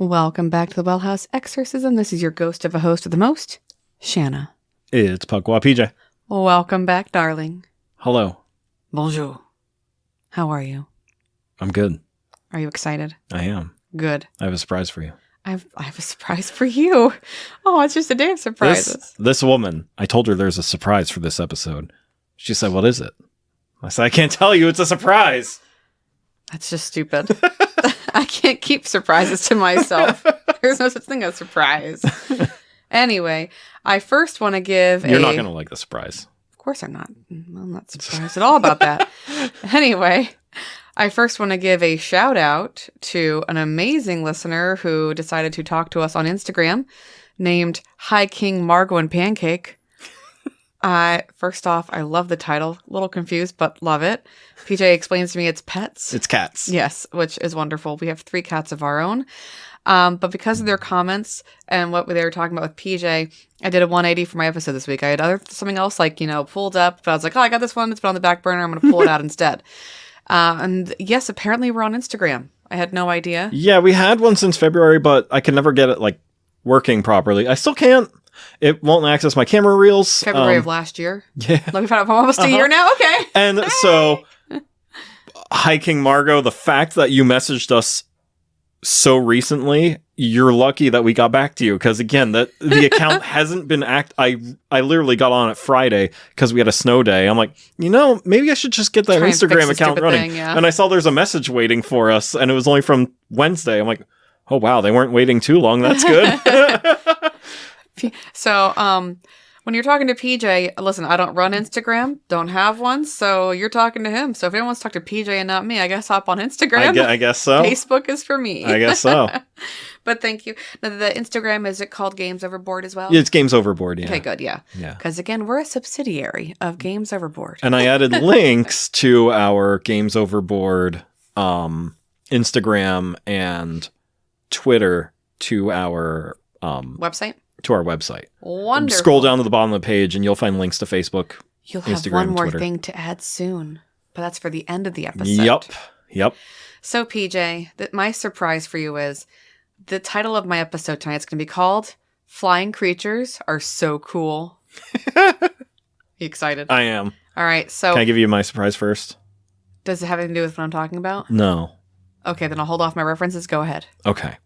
Welcome back to the Well House Exorcism. This is your ghost of a host of the most, Shanna. It's PukwaPJ. Welcome back, darling. Hello. Bonjour. How are you? I'm good. Are you excited? I am. Good. I have a surprise for you. I have a surprise for you. Oh, it's just a day of surprises. This woman, I told her there's a surprise for this episode. She said, "What is it?" I said, "I can't tell you. It's a surprise." That's just stupid. I can't keep surprises to myself. There's no such thing as surprise. Anyway, I first want to give You're not going to like the surprise. Of course I'm not. I'm not surprised at all about that. Anyway, I first want to give a shout out to an amazing listener who decided to talk to us on Instagram named High King Margot and Pancake. First off, I love the title. A little confused, but love it. PJ explains to me it's pets. It's cats. Yes, which is wonderful. We have 3 cats of our own. But because of their comments and what they were talking about with PJ, I did a 180 for my episode this week. I had something else pulled up, but I was like, oh, I got this one. It's been on the back burner. I'm going to pull it out instead. And yes, apparently we're on Instagram. I had no idea. Yeah, we had one since February, but I could never get it working properly. I still can't. It won't access my camera reels. February of last year. Yeah. Let me find out if I'm almost a year now. Okay. And so, High King Margot, the fact that you messaged us so recently, you're lucky that we got back to you, because again, the account hasn't been I literally got on it Friday because we had a snow day. I'm like, maybe I should just get that Instagram account running. Yeah. And I saw there's a message waiting for us, and it was only from Wednesday. I'm like, oh wow, they weren't waiting too long. That's good. So, when you're talking to PJ, listen, I don't run Instagram, don't have one, so you're talking to him. So if anyone wants to talk to PJ and not me, I guess hop on Instagram. I guess so. Facebook is for me. I guess so. But thank you. Now, the Instagram, is it called Games Overboard as well? Yeah, it's Games Overboard, yeah. Okay, good, yeah. Because again, we're a subsidiary of Games Overboard. And I added links to our Games Overboard Instagram and Twitter to our website. To our website. Wonderful. Scroll down to the bottom of the page and you'll find links to Facebook, You'll have Instagram, one more Twitter. thing to add soon, but that's for the end of the episode. Yep. So PJ, my surprise for you is the title of my episode tonight is going to be called "Flying Creatures Are So Cool." You excited? I am. All right. So can I give you my surprise first? Does it have anything to do with what I'm talking about? No. Okay, then I'll hold off my references. Go ahead. Okay.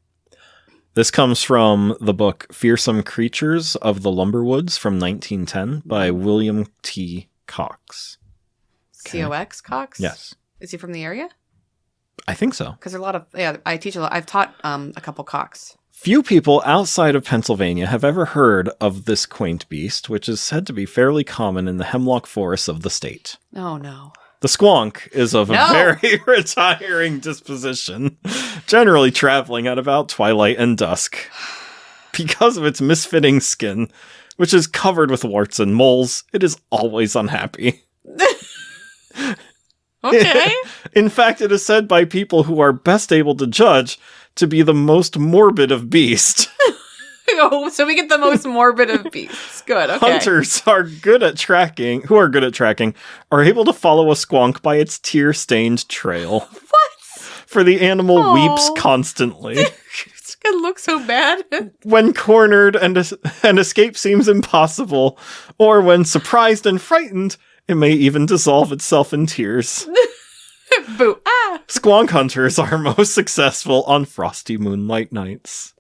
This comes from the book Fearsome Creatures of the Lumberwoods from 1910 by William T. Cox. Okay. C-O-X, Cox? Yes. Is he from the area? I think so. Because there are a lot of, I teach a lot. I've taught a couple Cox. Few people outside of Pennsylvania have ever heard of this quaint beast, which is said to be fairly common in the hemlock forests of the state. Oh, no. The squonk is of a very retiring disposition, generally traveling at about twilight and dusk. Because of its misfitting skin, which is covered with warts and moles, it is always unhappy. Okay. In fact, it is said by people who are best able to judge to be the most morbid of beasts. Oh, so we get the most morbid of beasts. Good, okay. Hunters who are good at tracking, are able to follow a squonk by its tear-stained trail. What? For the animal weeps constantly. It's gonna look so bad. When cornered and escape seems impossible, or when surprised and frightened, it may even dissolve itself in tears. Boo. Ah! Squonk hunters are most successful on frosty moonlight nights,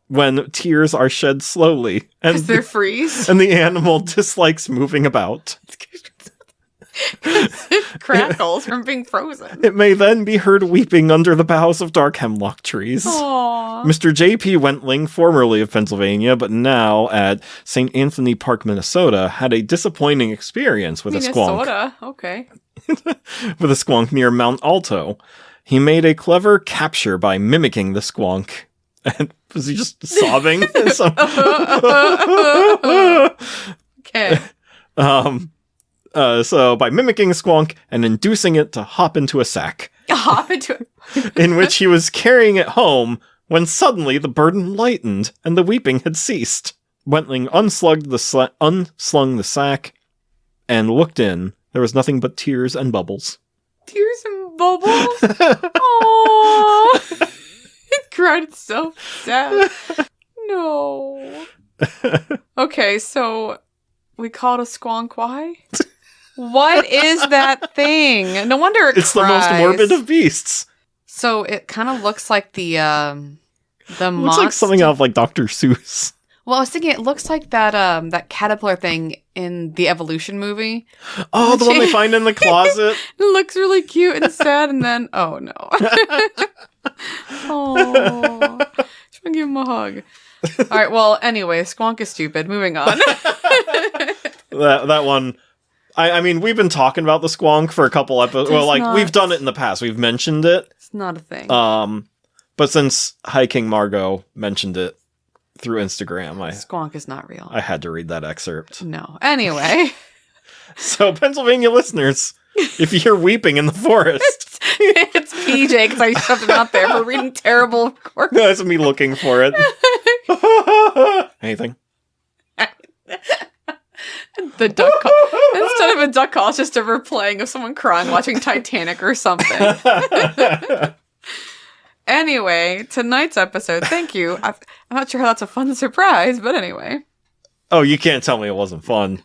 when tears are shed slowly, and they're freeze, and the animal dislikes moving about. It crackles from being frozen. It may then be heard weeping under the boughs of dark hemlock trees. Aww. Mr. J.P. Wentling, formerly of Pennsylvania, but now at St. Anthony Park, Minnesota, had a disappointing experience with a squonk. Minnesota, okay. With a squonk near Mount Alto. He made a clever capture by mimicking the squonk. And was he just sobbing? Okay. So by mimicking a squonk and inducing it to hop into a sack. Hop into it. In which he was carrying it home when suddenly the burden lightened and the weeping had ceased. Wentling unslung the sack and looked in. There was nothing but tears and bubbles. Tears and bubbles? Aww. cried. It's so sad. No. Okay, so we call it a squonk. Why? What is that thing? No wonder it It's cries. the most morbid of beasts. So it kind of looks like the It looks monster. like something out of like Dr. Seuss. Well, I was thinking it looks like that that caterpillar thing in the Evolution movie. Oh, the one they find in the closet. It looks really cute and sad, and then oh no. Oh, just want to give him a hug. All right. Well, anyway, Squonk is stupid. Moving on. that one. I mean, we've been talking about the squonk for a couple episodes. Well, like we've done it in the past. We've mentioned it. It's not a thing. But since Hiking Margot mentioned it through Instagram, Squonk is not real. I had to read that excerpt. No. Anyway. So, Pennsylvania listeners, if you hear weeping in the forest, it's PJ because I shoved him out there for reading terrible. That's me looking for it. Anything? The duck call. Instead of a duck call, it's just a replaying of someone crying watching Titanic or something. Anyway, tonight's episode, thank you. I'm not sure how that's a fun surprise, but anyway. Oh, you can't tell me it wasn't fun.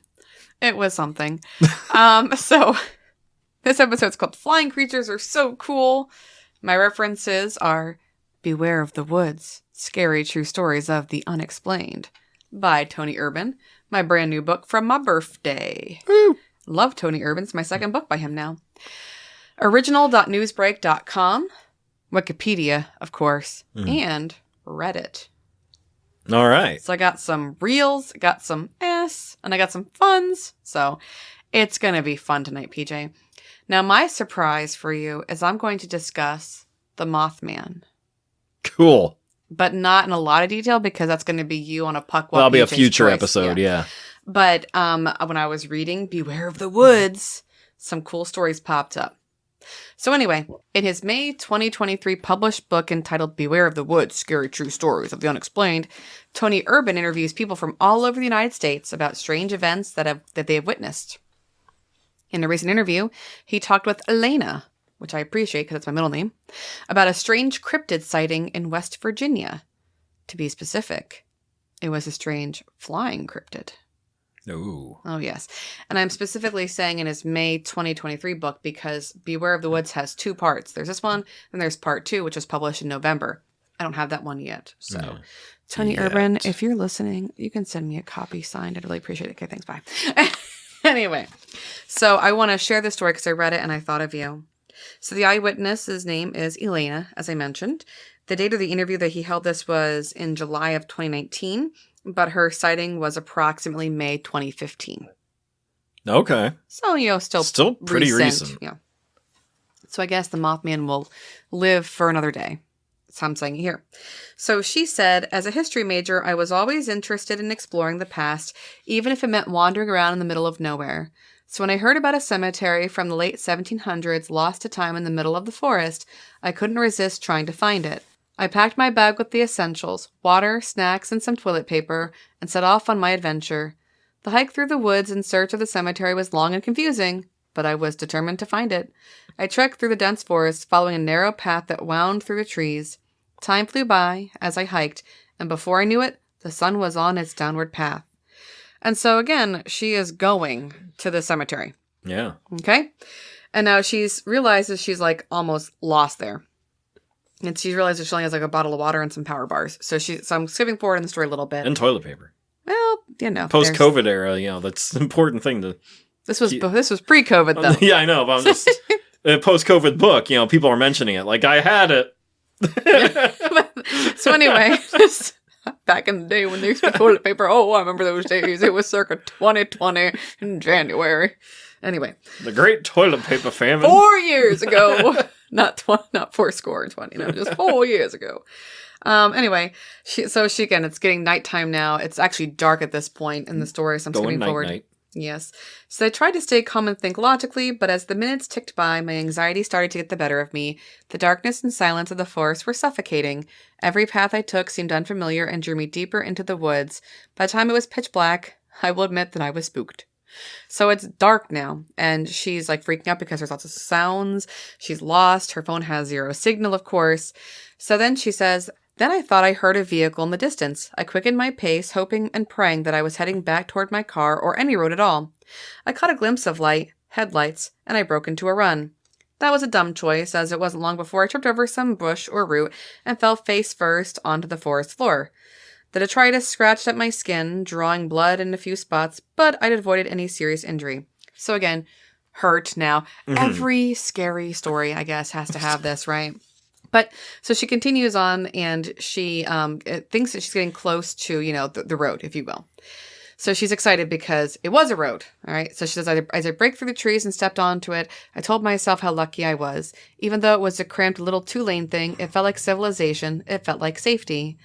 It was something. So, this episode's called Flying Creatures Are So Cool. My references are Beware of the Woods, Scary True Stories of the Unexplained by Tony Urban, my brand new book from my birthday. Woo. Love Tony Urban. It's my second book by him now. Original.newsbreak.com, Wikipedia, of course, and Reddit. All right. So I got some reels, got some and I got some funs. So it's going to be fun tonight, PJ. Now, my surprise for you is I'm going to discuss the Mothman. Cool. But not in a lot of detail because that's going to be you on a PukwaPJ. That'll be a future choice. episode, yeah. But when I was reading Beware of the Woods, some cool stories popped up. So anyway, in his May 2023 published book entitled Beware of the Woods, Scary True Stories of the Unexplained, Tony Urban interviews people from all over the United States about strange events that they have witnessed. In a recent interview, he talked with Elena, which I appreciate because it's my middle name, about a strange cryptid sighting in West Virginia. To be specific, it was a strange flying cryptid. Ooh. Oh, yes. And I'm specifically saying in his May 2023 book because Beware of the Woods has two parts. There's this one, and there's part 2, which was published in November. I don't have that one yet. So, No. Tony Urban, if you're listening, you can send me a copy signed. I'd really appreciate it. Okay, thanks. Bye. Anyway, so I want to share this story because I read it and I thought of you. So the eyewitness's name is Elena, as I mentioned. The date of the interview that he held this was in July of 2019. But her sighting was approximately May 2015. Okay. So, still pretty recent. Yeah. So I guess the Mothman will live for another day. That's how I'm saying it here. So she said, as a history major, I was always interested in exploring the past, even if it meant wandering around in the middle of nowhere. So when I heard about a cemetery from the late 1700s lost to time in the middle of the forest, I couldn't resist trying to find it. I packed my bag with the essentials, water, snacks, and some toilet paper, and set off on my adventure. The hike through the woods in search of the cemetery was long and confusing, but I was determined to find it. I trekked through the dense forest, following a narrow path that wound through the trees. Time flew by as I hiked, and before I knew it, the sun was on its downward path. And so again, she is going to the cemetery. Yeah. Okay? And now realizes she's like almost lost there. And she realizes she only has like a bottle of water and some power bars. So I'm skipping forward in the story a little bit. And toilet paper. Well, Post-COVID era, that's an important thing to... This was pre-COVID, though. Yeah, I know, but I'm just... a post-COVID book, people are mentioning it. Like, I had it. So anyway, back in the day when they used to toilet paper, I remember those days. It was circa 2020 in January. Anyway. The great toilet paper famine. 4 years ago. Not 420, no, just 4 years ago. Anyway, again, it's getting nighttime now. It's actually dark at this point in the story, so I'm skipping forward. Night. Yes. So I tried to stay calm and think logically, but as the minutes ticked by, my anxiety started to get the better of me. The darkness and silence of the forest were suffocating. Every path I took seemed unfamiliar and drew me deeper into the woods. By the time it was pitch black, I will admit that I was spooked. So it's dark now, and she's like freaking out because there's lots of sounds. She's lost. Her phone has zero signal, of course. So then she says, Then I thought I heard a vehicle in the distance. I quickened my pace, hoping and praying that I was heading back toward my car or any road at all. I caught a glimpse of headlights, and I broke into a run. That was a dumb choice, as it wasn't long before I tripped over some bush or root and fell face first onto the forest floor. The detritus scratched at my skin, drawing blood in a few spots, but I'd avoided any serious injury. So again, hurt now. Every scary story, I guess, has to have this, right? But so she continues on, and she thinks that she's getting close to, the road, if you will. So she's excited because it was a road. All right. So she says, as I break through the trees and stepped onto it, I told myself how lucky I was. Even though it was a cramped little 2-lane thing, it felt like civilization. It felt like safety.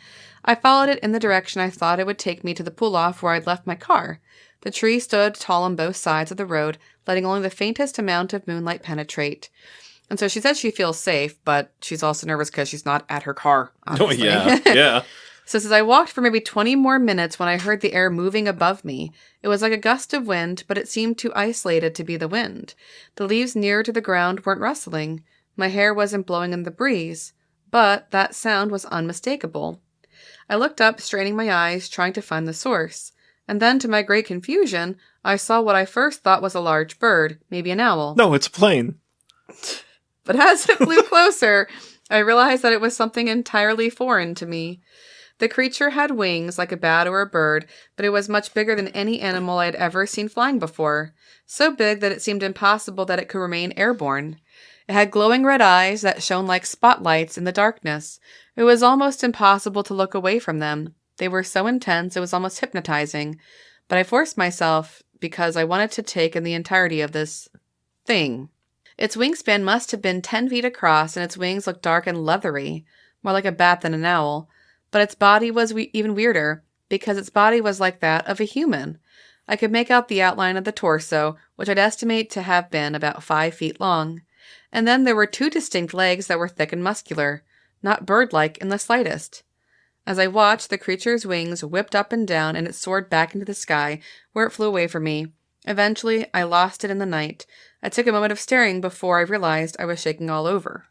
I followed it in the direction I thought it would take me to the pull-off where I'd left my car. The tree stood tall on both sides of the road, letting only the faintest amount of moonlight penetrate. And so she says she feels safe, but she's also nervous because she's not at her car, obviously. Oh, yeah. So it says, I walked for maybe 20 more minutes when I heard the air moving above me. It was like a gust of wind, but it seemed too isolated to be the wind. The leaves near to the ground weren't rustling. My hair wasn't blowing in the breeze, but that sound was unmistakable. I looked up, straining my eyes, trying to find the source. And then, to my great confusion, I saw what I first thought was a large bird, maybe an owl. No, it's a plane. But as it flew closer, I realized that it was something entirely foreign to me. The creature had wings like a bat or a bird, but it was much bigger than any animal I had ever seen flying before. So big that it seemed impossible that it could remain airborne. It had glowing red eyes that shone like spotlights in the darkness. It was almost impossible to look away from them. They were so intense it was almost hypnotizing. But I forced myself because I wanted to take in the entirety of this thing. Its wingspan must have been 10 feet across, and its wings looked dark and leathery, more like a bat than an owl. But its body was even weirder, because its body was like that of a human. I could make out the outline of the torso, which I'd estimate to have been about 5 feet long. And then there were 2 distinct legs that were thick and muscular, not bird-like in the slightest. As I watched, the creature's wings whipped up and down, and it soared back into the sky, where it flew away from me. Eventually, I lost it in the night. I took a moment of staring before I realized I was shaking all over.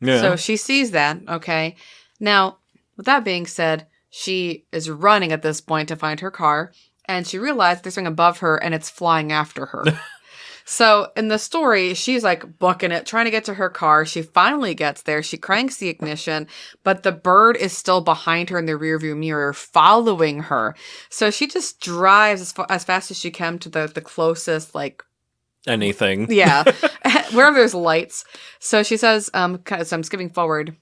Yeah. So she sees that, okay? Now, with that being said, she is running at this point to find her car, and she realized there's something above her, and it's flying after her. So in the story, she's like booking it, trying to get to her car. She finally gets there. She cranks the ignition, but the bird is still behind her in the rearview mirror, following her. So she just drives as fast as she can to the closest, anything. Yeah, wherever there's lights. So she says, so I'm skipping forward.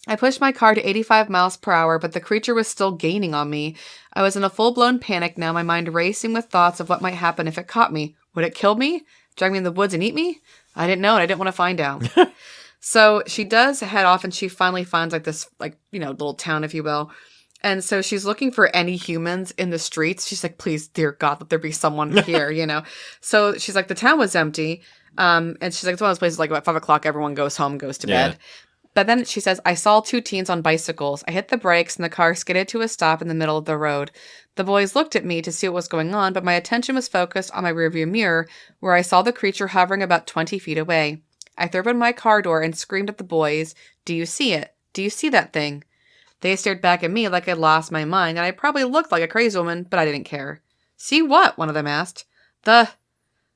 I pushed my car to 85 miles per hour, but the creature was still gaining on me. I was in a full-blown panic now, my mind racing with thoughts of what might happen if it caught me. Would it kill me? Drag me in the woods and eat me? I didn't know, and I didn't want to find out. So she does head off, and she finally finds this little town, if you will. And so she's looking for any humans in the streets. She's like, please, dear God, let there be someone here, So she's like, the town was empty. And she's like, it's one of those places like about 5 o'clock, everyone goes home, goes to bed. But then she says, I saw 2 teens on bicycles. I hit the brakes and the car skidded to a stop in the middle of the road. The boys looked at me to see what was going on, but my attention was focused on my rearview mirror, where I saw the creature hovering about 20 feet away. I threw open my car door and screamed at the boys, do you see it? Do you see that thing? They stared back at me like I'd lost my mind, and I probably looked like a crazy woman, but I didn't care. See what? One of them asked. I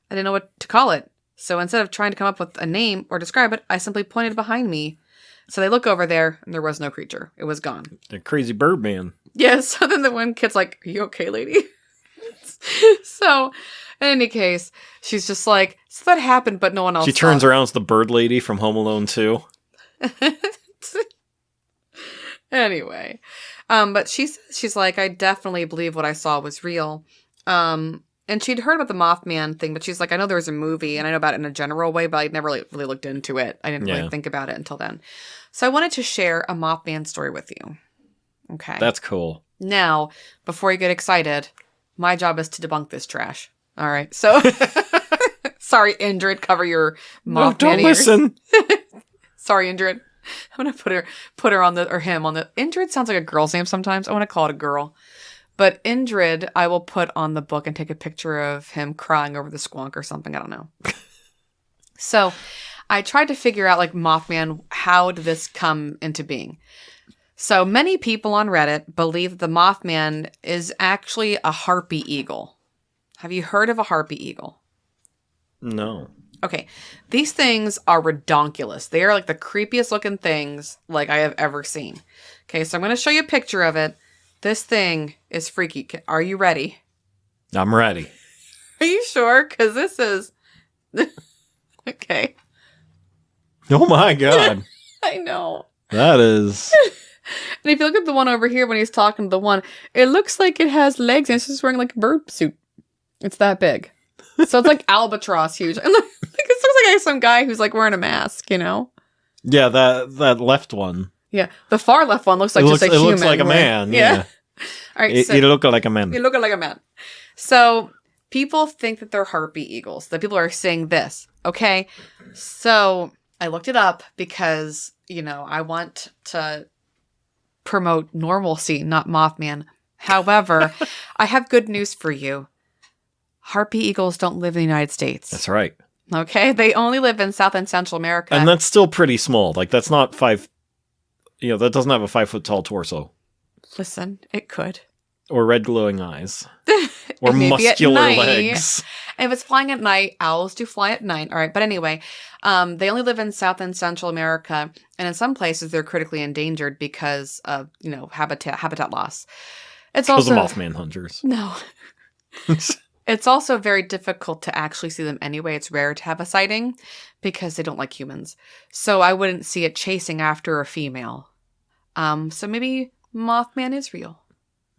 didn't know what to call it. So instead of trying to come up with a name or describe it, I simply pointed behind me. So they look over there, and there was no creature. It was gone. The crazy bird man. Yeah, so then the one kid's like, are you okay, lady? So, in any case, she's just like, so that happened, but no one else She turns around as the bird lady from Home Alone 2. Anyway. But she's like, I definitely believe what I saw was real. And she'd heard about the Mothman thing, but she's like, I know there was a movie, and I know about it in a general way, but I'd never really looked into it. I didn't really think about it until then. So I wanted to share a Mothman story with you. Okay. That's cool. Now, before you get excited, my job is to debunk this trash. All right. So, sorry, Indrid, cover your Mothman don't ears. listen. Sorry, Indrid. I'm going to put her on or him on the, Indrid sounds like a girl's name sometimes. I want to call it a girl. But Indrid, I will put on the book and take a picture of him crying over the squonk or something. I don't know. So I tried to figure out, Mothman, how did this come into being? So many people on Reddit believe that the Mothman is actually a harpy eagle. Have you heard of a harpy eagle? No. Okay, these things are redonkulous. They are like the creepiest looking things like I have ever seen. Okay, so I'm going to show you a picture of it. This thing is freaky. Are you ready? I'm ready. Are you sure? Because this is... Okay. Oh my God. I know. That is... And if you look at the one over here when he's talking to the one, it looks like it has legs and it's just wearing like a bird suit. It's that big. So it's like albatross huge. And like, it looks like some guy who's like wearing a mask, you know? Yeah, that left one. Yeah. The far left one looks like just a human. It looks like a man. Yeah. All right. It looks like a man. You look like a man. So people think that they're harpy eagles. That people are saying this. Okay. So I looked it up because, you know, I want to promote normalcy, not Mothman. However, I have good news for you. Harpy eagles don't live in the United States. That's right. Okay? They only live in South and Central America. And that's still pretty small. Like, that's not that doesn't have a 5-foot tall torso. Listen, it could. Or red glowing eyes. Or muscular legs. And if it's flying at night, owls do fly at night. All right. But anyway, they only live in South and Central America. And in some places, they're critically endangered because of, you know, habitat loss. It's Because also... of Mothman hunters. No. It's also very difficult to actually see them anyway. It's rare to have a sighting because they don't like humans. So I wouldn't see it chasing after a female. So maybe Mothman is real.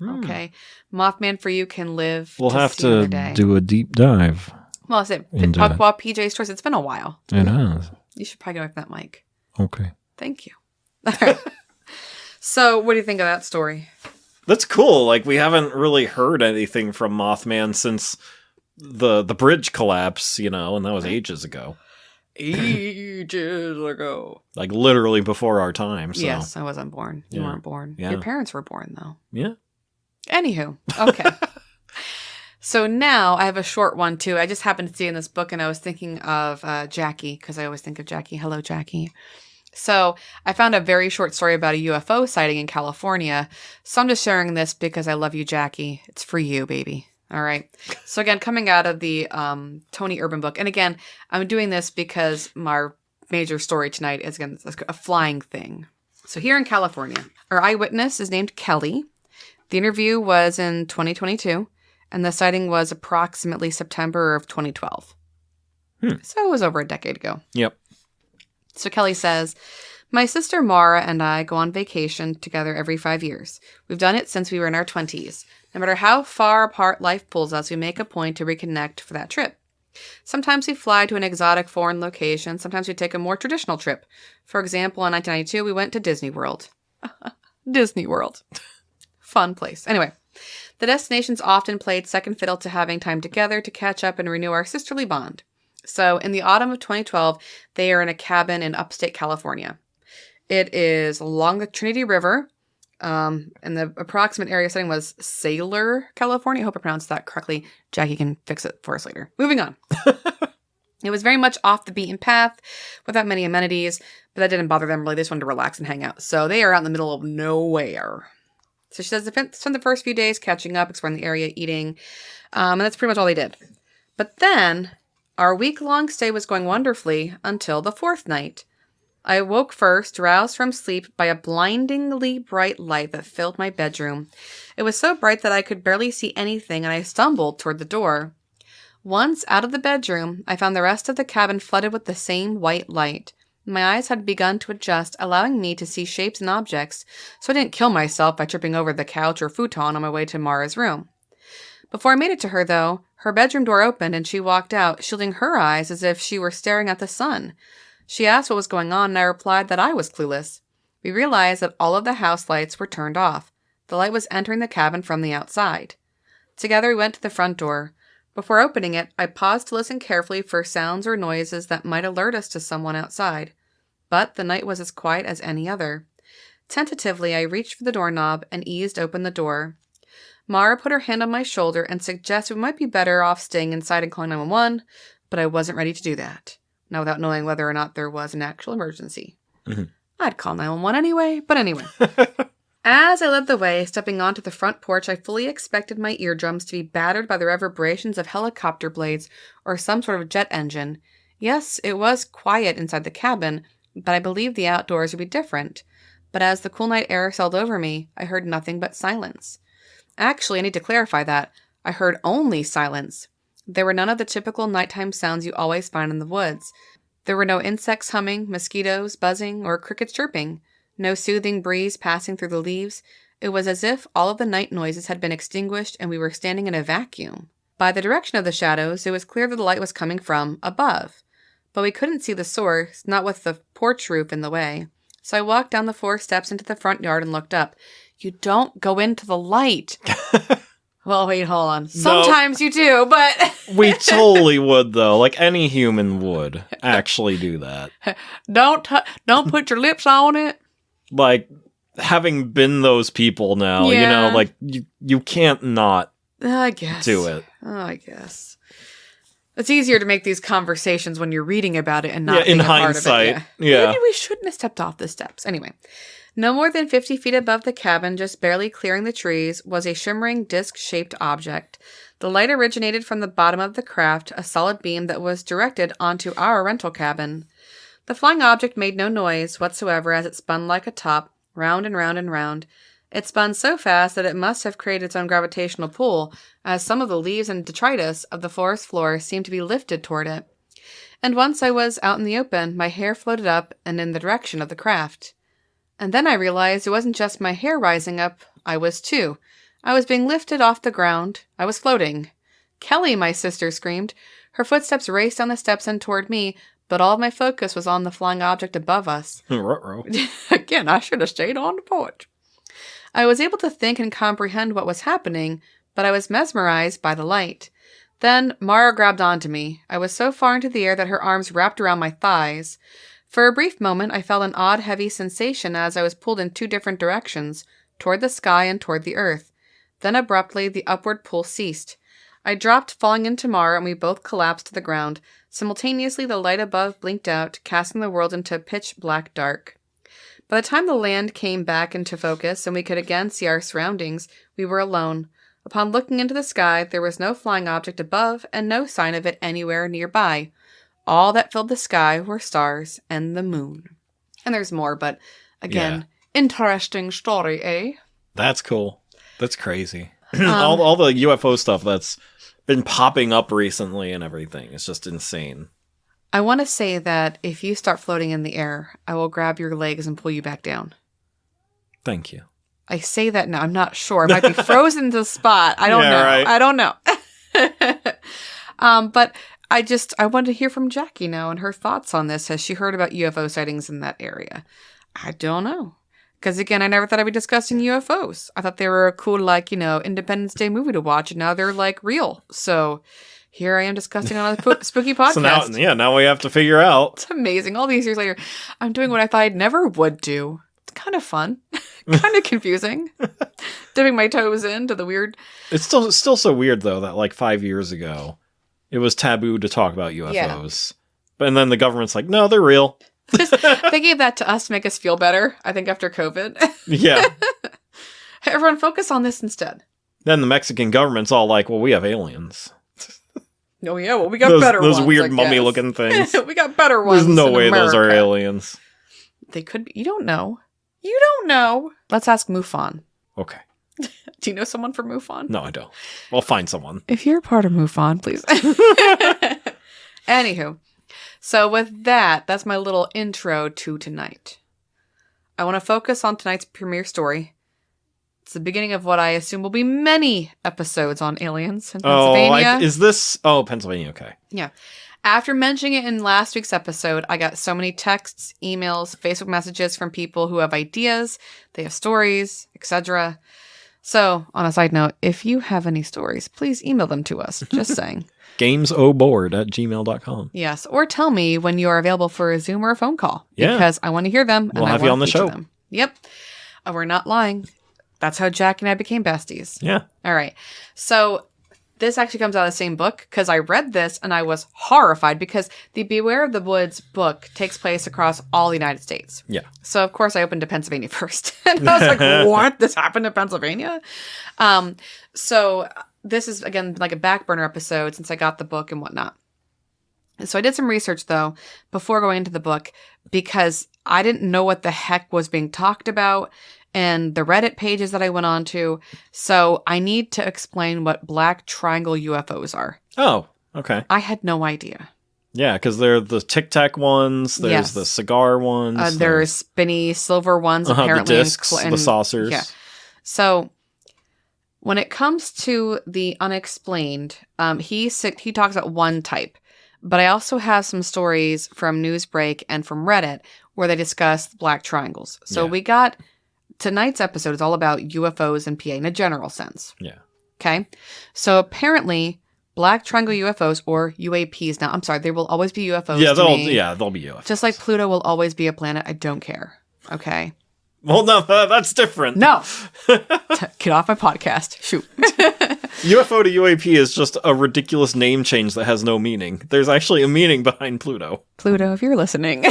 Okay. Mothman for you can live. We'll have to do a deep dive. Well, I said PukwaPJ's choice. It's been a while. It has. You should probably go with that mic. Okay. Thank you. All right. So what do you think of that story? That's cool. Like, we haven't really heard anything from Mothman since the bridge collapse, you know, and that was ages ago. Ages ago. Like, literally before our time. So. Yes, I wasn't born. You weren't born. Yeah. Your parents were born, though. Yeah. Anywho, okay. So now I have a short one, too. I just happened to see in this book, and I was thinking of Jackie, because I always think of Jackie. Hello, Jackie. So I found a very short story about a UFO sighting in California. So I'm just sharing this because I love you, Jackie. It's for you, baby. All right. So again, coming out of the Tony Urban book. And again, I'm doing this because my major story tonight is, again, a flying thing. So here in California, our eyewitness is named Kelly. The interview was in 2022, and the sighting was approximately September of 2012. So it was over a decade ago. Yep. So Kelly says, my sister Mara and I go on vacation together every 5 years. We've done it since we were in our 20s. No matter how far apart life pulls us, we make a point to reconnect for that trip. Sometimes we fly to an exotic foreign location. Sometimes we take a more traditional trip. For example, in 1992, we went to Disney World. Disney World. Fun place. Anyway, the destinations often played second fiddle to having time together to catch up and renew our sisterly bond. So in the autumn of 2012, they are in a cabin in upstate California. It is along the Trinity River, and the approximate area setting was Sailor, California. I hope I pronounced that correctly. Jackie can fix it for us later. Moving on. It was very much off the beaten path without many amenities, but that didn't bother them really. They just wanted to relax and hang out. So they are out in the middle of nowhere. So she says they spent the first few days catching up, exploring the area, eating, and that's pretty much all they did. But then our week-long stay was going wonderfully until the fourth night. I awoke first, roused from sleep by a blindingly bright light that filled my bedroom. It was so bright that I could barely see anything, and I stumbled toward the door. Once out of the bedroom, I found the rest of the cabin flooded with the same white light. My eyes had begun to adjust, allowing me to see shapes and objects, so I didn't kill myself by tripping over the couch or futon on my way to Mara's room. Before I made it to her, though, her bedroom door opened and she walked out, shielding her eyes as if she were staring at the sun. She asked what was going on, and I replied that I was clueless. We realized that all of the house lights were turned off. The light was entering the cabin from the outside. Together we went to the front door. Before opening it, I paused to listen carefully for sounds or noises that might alert us to someone outside. But the night was as quiet as any other. Tentatively, I reached for the doorknob and eased open the door. Mara put her hand on my shoulder and suggested we might be better off staying inside and calling 911, but I wasn't ready to do that, now without knowing whether or not there was an actual emergency. Mm-hmm. I'd call 911 anyway, but anyway. As I led the way, stepping onto the front porch, I fully expected my eardrums to be battered by the reverberations of helicopter blades or some sort of jet engine. Yes, it was quiet inside the cabin, but I believed the outdoors would be different. But as the cool night air sailed over me, I heard nothing but silence. Actually, I need to clarify that. I heard only silence. There were none of the typical nighttime sounds you always find in the woods. There were no insects humming, mosquitoes buzzing, or crickets chirping. No soothing breeze passing through the leaves. It was as if all of the night noises had been extinguished and we were standing in a vacuum. By the direction of the shadows, it was clear that the light was coming from above. But we couldn't see the source, not with the porch roof in the way. So I walked down the 4 steps into the front yard and looked up. You don't go into the light. Well, wait, hold on. Sometimes you do, but... We totally would, though. Like, any human would actually do that. Don't put your lips on it. Like, having been those people now, you know, like, you can't not I guess. do it. Oh, I guess. It's easier to make these conversations when you're reading about it and not in being a part hindsight. of it. Yeah. Maybe we shouldn't have stepped off the steps. Anyway. No more than 50 feet above the cabin, just barely clearing the trees, was a shimmering disc-shaped object. The light originated from the bottom of the craft, a solid beam that was directed onto our rental cabin. The flying object made no noise whatsoever as it spun like a top, round and round and round. It spun so fast that it must have created its own gravitational pull, as some of the leaves and detritus of the forest floor seemed to be lifted toward it. And once I was out in the open, my hair floated up and in the direction of the craft. And then I realized it wasn't just my hair rising up, I was too. I was being lifted off the ground. I was floating. Kelly, my sister screamed. Her footsteps raced down the steps and toward me, but all of my focus was on the flying object above us. Again, I should have stayed on the porch. I was able to think and comprehend what was happening, but I was mesmerized by the light. Then Mara grabbed onto me. I was so far into the air that her arms wrapped around my thighs. For a brief moment, I felt an odd, heavy sensation as I was pulled in 2 different directions, toward the sky and toward the earth. Then abruptly, the upward pull ceased. I dropped, falling into Mara, and we both collapsed to the ground. Simultaneously, the light above blinked out, casting the world into pitch black dark. By the time the land came back into focus and we could again see our surroundings, we were alone. Upon looking into the sky, there was no flying object above and no sign of it anywhere nearby. All that filled the sky were stars and the moon. And there's more, but again, interesting story, eh? That's cool. That's crazy. all the UFO stuff that's been popping up recently and everything. It's just insane. I want to say that if you start floating in the air, I will grab your legs and pull you back down. Thank you. I say that now. I'm not sure. I might be frozen to the spot. I don't know. Right. I don't know. But I wanted to hear from Jackie now and her thoughts on this. Has she heard about UFO sightings in that area? I don't know. Because again, I never thought I'd be discussing UFOs. I thought they were a cool, Independence Day movie to watch, and now they're, real. So here I am discussing on a spooky podcast. So now we have to figure out. It's amazing. All these years later, I'm doing what I thought I never would do. It's kind of fun. Kind of confusing. Dipping my toes into the weird. It's still so weird, though, that, 5 years ago, it was taboo to talk about UFOs. Yeah. And then the government's like, no, they're real. They gave that to us to make us feel better, I think, after COVID. Yeah. Everyone focus on this instead. Then the Mexican government's all like, well, we have aliens. Oh, yeah, well, we got better ones. Those weird mummy-looking things. We got better ones. There's no way America. Those are aliens. They could be. You don't know. You don't know. Let's ask MUFON. Okay. Do you know someone from MUFON? No, I don't. I'll find someone. If you're part of MUFON, please. Anywho. So with that's my little intro to tonight. I want to focus on tonight's premiere story. It's the beginning of what I assume will be many episodes on aliens in Pennsylvania. Is this... Oh, Pennsylvania, okay. Yeah. After mentioning it in last week's episode, I got so many texts, emails, Facebook messages from people who have ideas, they have stories, etc. So, on a side note, if you have any stories, please email them to us. Just saying. gamesoboard@gmail.com. Yes, or tell me when you are available for a Zoom or a phone call. Yeah. Because I want to hear them. We'll have you on the show. Them. Yep. We're not lying. That's how Jack and I became besties. Yeah. All right. So this actually comes out of the same book because I read this and I was horrified because the Beware of the Woods book takes place across all the United States. Yeah. So, of course, I opened to Pennsylvania first. And I was like, what? This happened in Pennsylvania? So this is, again, like a back burner episode since I got the book and whatnot. So I did some research, though, before going into the book because I didn't know what the heck was being talked about and the Reddit pages that I went on to. So I need to explain what black triangle UFOs are. Oh, okay. I had no idea. Yeah, because they're the Tic Tac ones. There's the cigar ones. There's spinny silver ones, apparently. The discs, the saucers. Yeah. So when it comes to the unexplained, he talks about one type. But I also have some stories from Newsbreak and from Reddit where they discuss black triangles. So we got... Tonight's episode is all about UFOs and PA in a general sense. Yeah. Okay. So apparently, black triangle UFOs or UAPs. Now, I'm sorry, there will always be UFOs. Yeah, they'll be UFOs. Just like Pluto will always be a planet. I don't care. Okay. Well, no, that's different. No. Get off my podcast. Shoot. UFO to UAP is just a ridiculous name change that has no meaning. There's actually a meaning behind Pluto. Pluto, if you're listening.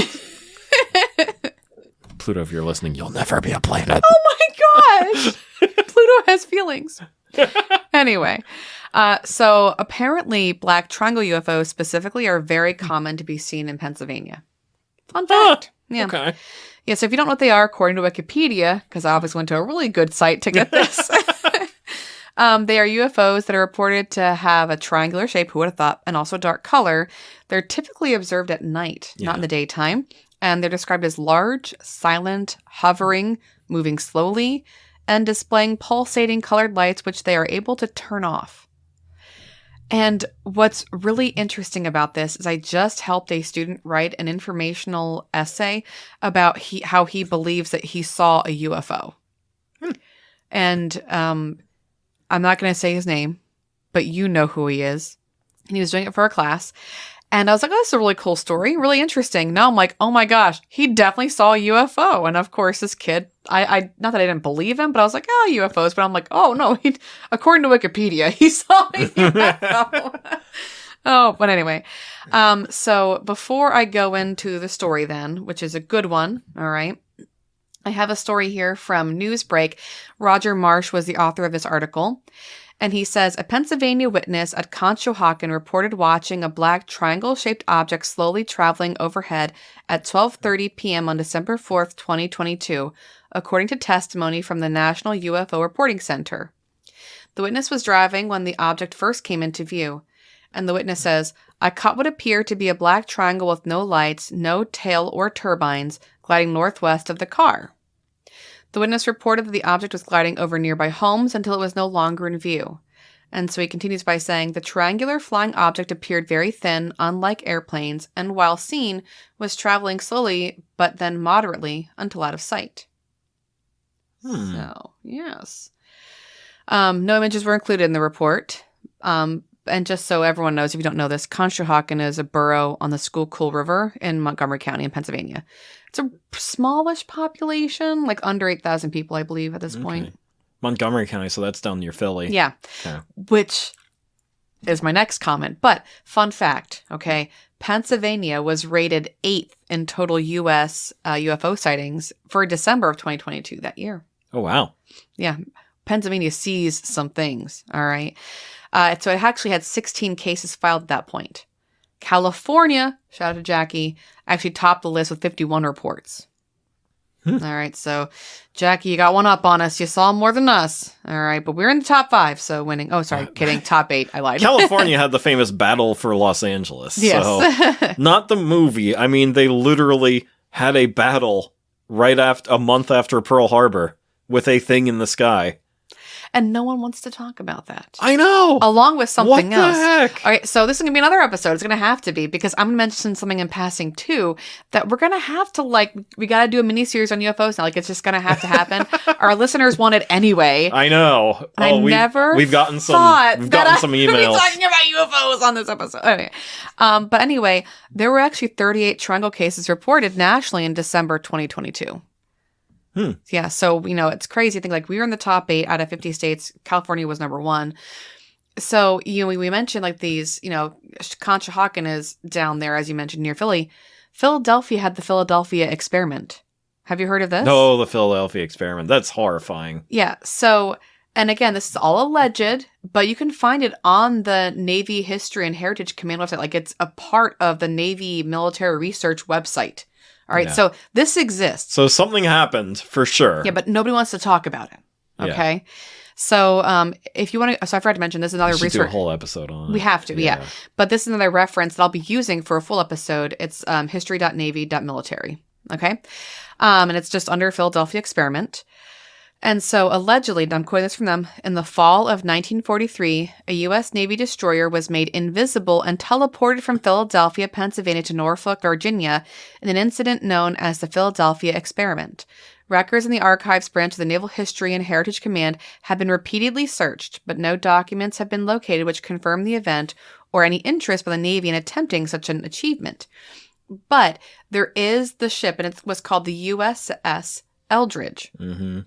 Pluto, if you're listening, you'll never be a planet. Oh my gosh! Pluto has feelings. Anyway, so apparently black triangle UFOs specifically are very common to be seen in Pennsylvania. Fun fact. Yeah. Okay. Yeah, so if you don't know what they are, according to Wikipedia, because I obviously went to a really good site to get this, they are UFOs that are reported to have a triangular shape, who would have thought, and also dark color. They're typically observed at night, not in the daytime. And they're described as large, silent, hovering, moving slowly, and displaying pulsating colored lights, which they are able to turn off. And what's really interesting about this is I just helped a student write an informational essay about how he believes that he saw a UFO. And I'm not going to say his name, but you know who he is. And he was doing it for a class. And I was like, oh, that's a really cool story. Really interesting. Now I'm like, oh my gosh, he definitely saw a UFO. And of course, this kid, I not that I didn't believe him, but I was like, oh, UFOs. But I'm like, oh no, according to Wikipedia, he saw a UFO. Oh, but anyway. So before I go into the story then, which is a good one, all right, I have a story here from Newsbreak. Roger Marsh was the author of this article. And he says, a Pennsylvania witness at Conshohocken reported watching a black triangle-shaped object slowly traveling overhead at 12:30 p.m. on December 4th, 2022, according to testimony from the National UFO Reporting Center. The witness was driving when the object first came into view. And the witness says, I caught what appeared to be a black triangle with no lights, no tail or turbines, gliding northwest of the car. The witness reported that the object was gliding over nearby homes until it was no longer in view. And so he continues by saying, the triangular flying object appeared very thin, unlike airplanes, and while seen, was traveling slowly, but then moderately, until out of sight. So, yes. No images were included in the report. And just so everyone knows, if you don't know this, Conshohocken is a borough on the Schuylkill River in Montgomery County in Pennsylvania. It's a smallish population, like under 8,000 people, I believe, at this point. Montgomery County, so that's down near Philly. Yeah. Okay. Which is my next comment. But fun fact, okay, Pennsylvania was rated 8th in total U.S. UFO sightings for December of 2022 that year. Oh, wow. Yeah. Pennsylvania sees some things, all right? So it actually had 16 cases filed at that point. California, shout out to Jackie, actually topped the list with 51 reports. All right, so Jackie, you got one up on us. You saw more than us. All right, but we're in the top 5, so winning. Oh, sorry, kidding. Top 8. I lied. California had the famous battle for Los Angeles. Yes. So, not the movie. I mean, they literally had a battle right after a month after Pearl Harbor with a thing in the sky. And no one wants to talk about that. I know. Along with something else. What the heck? All right, so this is going to be another episode. It's going to have to be, because I'm going to mention something in passing, too, that we're going to have to, we got to do a mini-series on UFOs now. Like, it's just going to have to happen. Our listeners want it anyway. I know. We've gotten some emails. We're talking about UFOs on this episode. Okay. But anyway, there were actually 38 triangle cases reported nationally in December 2022. Yeah, so, it's crazy. I think, we were in the top 8 out of 50 states. California was number 1. So, we mentioned like these, Conshohocken is down there, as you mentioned, near Philly. Philadelphia had the Philadelphia experiment. Have you heard of this? No, the Philadelphia experiment. That's horrifying. Yeah. So, and again, this is all alleged, but you can find it on the Navy History and Heritage Command website. Like it's a part of the Navy Military Research website. All right. Yeah. So this exists. So something happened for sure. Yeah, but nobody wants to talk about it. Okay. Yeah. So, if you want to, so I forgot to mention this is another research. Do a whole episode on it. We have to, yeah. But this is another reference that I'll be using for a full episode. It's history.navy.military. Okay, and it's just under Philadelphia experiment. And so, allegedly, I'm quoting this from them. In the fall of 1943, a U.S. Navy destroyer was made invisible and teleported from Philadelphia, Pennsylvania, to Norfolk, Virginia, in an incident known as the Philadelphia experiment. Records in the Archives branch of the Naval History and Heritage Command have been repeatedly searched, but no documents have been located which confirm the event or any interest by the Navy in attempting such an achievement. But there is the ship, and it was called the USS Eldridge,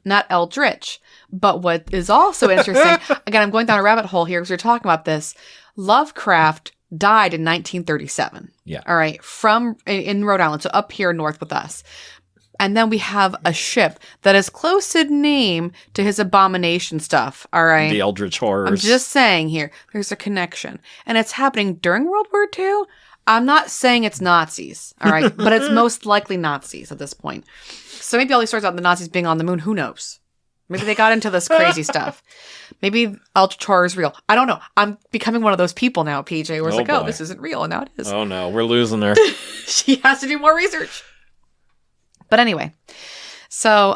not Eldritch. But what is also interesting, again, I'm going down a rabbit hole here because we're talking about this. Lovecraft died in 1937. Yeah. All right. In Rhode Island, so up here north with us. And then we have a ship that is close in name to his abomination stuff, all right? The Eldritch Horrors. I'm just saying here, there's a connection. And it's happening during World War II. I'm not saying it's Nazis, all right? But it's most likely Nazis at this point. So maybe all these stories about the Nazis being on the moon, who knows? Maybe they got into this crazy stuff. Maybe Eldritch Horror is real. I don't know. I'm becoming one of those people now, PJ, where it's boy. this isn't real, and now it is. Oh, no. We're losing her. She has to do more research. But anyway, so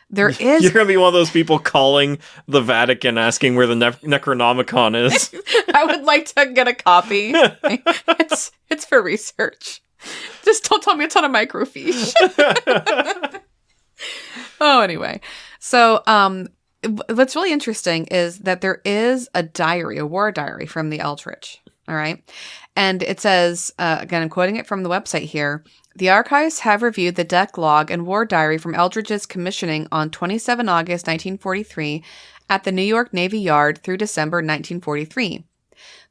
there is... You're going to be one of those people calling the Vatican asking where the Necronomicon is. I would like to get a copy. It's for research. Just don't tell me it's on a microfiche. Oh, anyway. So what's really interesting is that there is a diary, a war diary from the Eldritch. All right. And it says, again, I'm quoting it from the website here. The archives have reviewed the deck log and war diary from Eldridge's commissioning on 27 August 1943 at the New York Navy Yard through December 1943.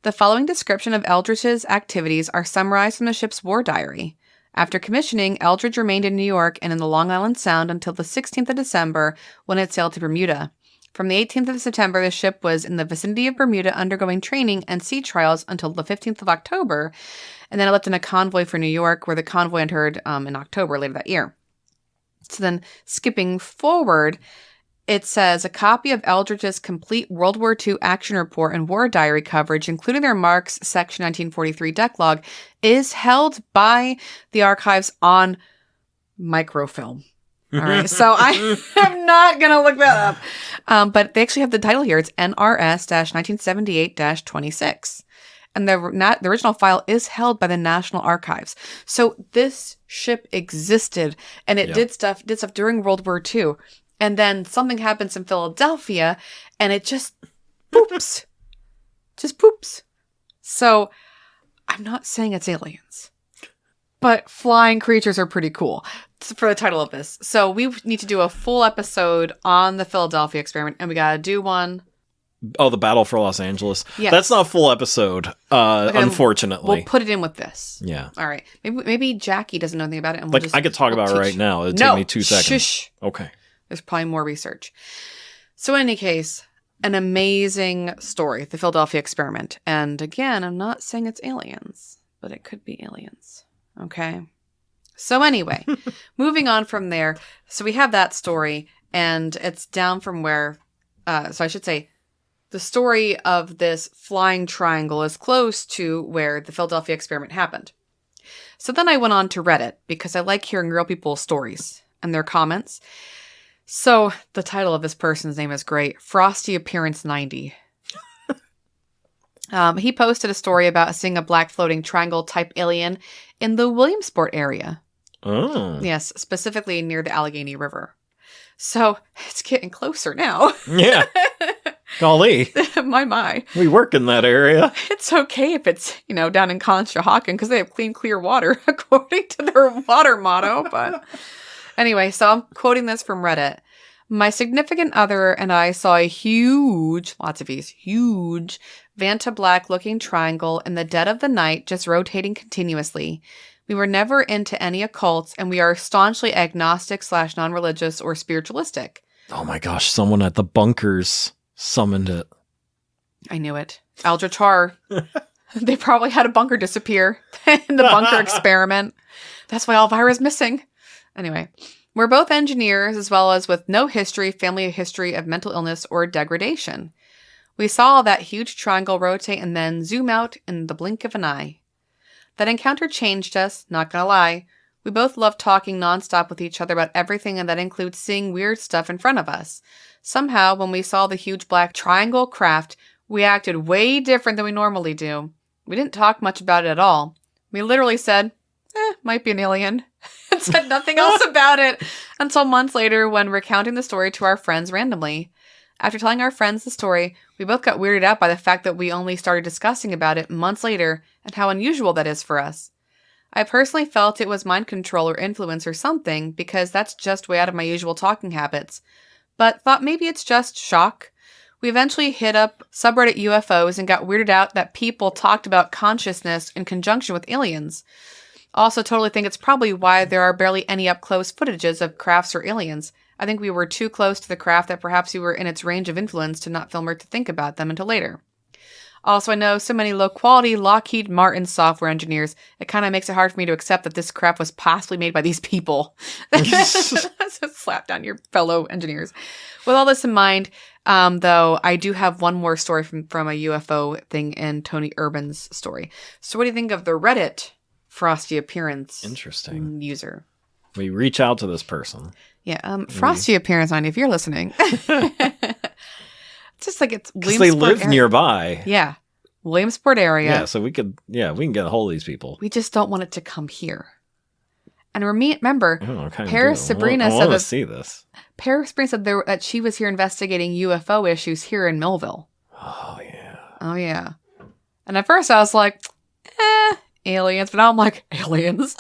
The following description of Eldridge's activities are summarized from the ship's war diary. After commissioning, Eldridge remained in New York and in the Long Island Sound until the 16th of December when it sailed to Bermuda. From the 18th of September, the ship was in the vicinity of Bermuda undergoing training and sea trials until the 15th of October, and then it left in a convoy for New York, where the convoy entered in October later that year. So then, skipping forward, it says a copy of Eldridge's complete World War II action report and war diary coverage, including their marks section 1943 deck log, is held by the archives on microfilm. All right, so I am not going to look that up. But they actually have the title here. It's NRS-1978-26. And the original file is held by the National Archives. So this ship existed, and it did stuff during World War II. And then something happens in Philadelphia, and it just poops. Just poops. So I'm not saying it's aliens. But flying creatures are pretty cool for the title of this. So we need to do a full episode on the Philadelphia experiment, and we got to do one. Oh, the Battle for Los Angeles. Yes. That's not a full episode, unfortunately. We'll put it in with this. Yeah. All right. Maybe Jackie doesn't know anything about it. And I could talk about it right now. It'd take me 2 seconds. Shush. Okay. There's probably more research. So in any case, an amazing story, the Philadelphia experiment. And again, I'm not saying it's aliens, but it could be aliens. Okay. So anyway, moving on from there. So we have that story, and it's down from where, so I should say, the story of this flying triangle is close to where the Philadelphia experiment happened. So then I went on to Reddit because I like hearing real people's stories and their comments. So the title of this person's name is great. Frosty Appearance 90. He posted a story about seeing a black floating triangle type alien in the Williamsport area. Oh. Yes, specifically near the Allegheny River. So it's getting closer now. Yeah. Golly. My. We work in that area. It's okay if it's, down in Conshohocken because they have clean, clear water according to their water motto. But anyway, so I'm quoting this from Reddit. My significant other and I saw a huge, lots of E's, huge Vanta black looking triangle in the dead of the night, just rotating continuously. We were never into any occults, and we are staunchly agnostic / non-religious or spiritualistic. Oh my gosh, someone at the bunkers summoned it. I knew it. Eldritch horror. They probably had a bunker disappear in the bunker experiment. That's why Elvira's missing. Anyway, we're both engineers, as well as with no family history of mental illness or degradation. We saw that huge triangle rotate and then zoom out in the blink of an eye. That encounter changed us, not gonna lie. We both love talking nonstop with each other about everything, and that includes seeing weird stuff in front of us. Somehow, when we saw the huge black triangle craft, we acted way different than we normally do. We didn't talk much about it at all. We literally said, might be an alien, and said nothing else about it until months later when recounting the story to our friends randomly. After telling our friends the story, we both got weirded out by the fact that we only started discussing about it months later and how unusual that is for us. I personally felt it was mind control or influence or something because that's just way out of my usual talking habits, but thought maybe it's just shock. We eventually hit up subreddit UFOs and got weirded out that people talked about consciousness in conjunction with aliens. Also totally think it's probably why there are barely any up-close footages of crafts or aliens. I think we were too close to the craft that perhaps we were in its range of influence to not film or to think about them until later. Also, I know so many low-quality Lockheed Martin software engineers, it kind of makes it hard for me to accept that this craft was possibly made by these people. So slap down your fellow engineers. With all this in mind, though, I do have one more story from a UFO thing in Tony Urban's story. So what do you think of the Reddit Frosty Appearance user? We reach out to this person. Yeah, Frosty Appearance 90, if you're listening. It's just like it's because they live nearby. Yeah, Williamsport area. Yeah, so we can get a hold of these people. We just don't want it to come here. And remember, Paris Sabrina said that. See this. Paris Sabrina said that she was here investigating UFO issues here in Millville. Oh yeah. Oh yeah. And at first I was like, aliens, but now I'm like, aliens.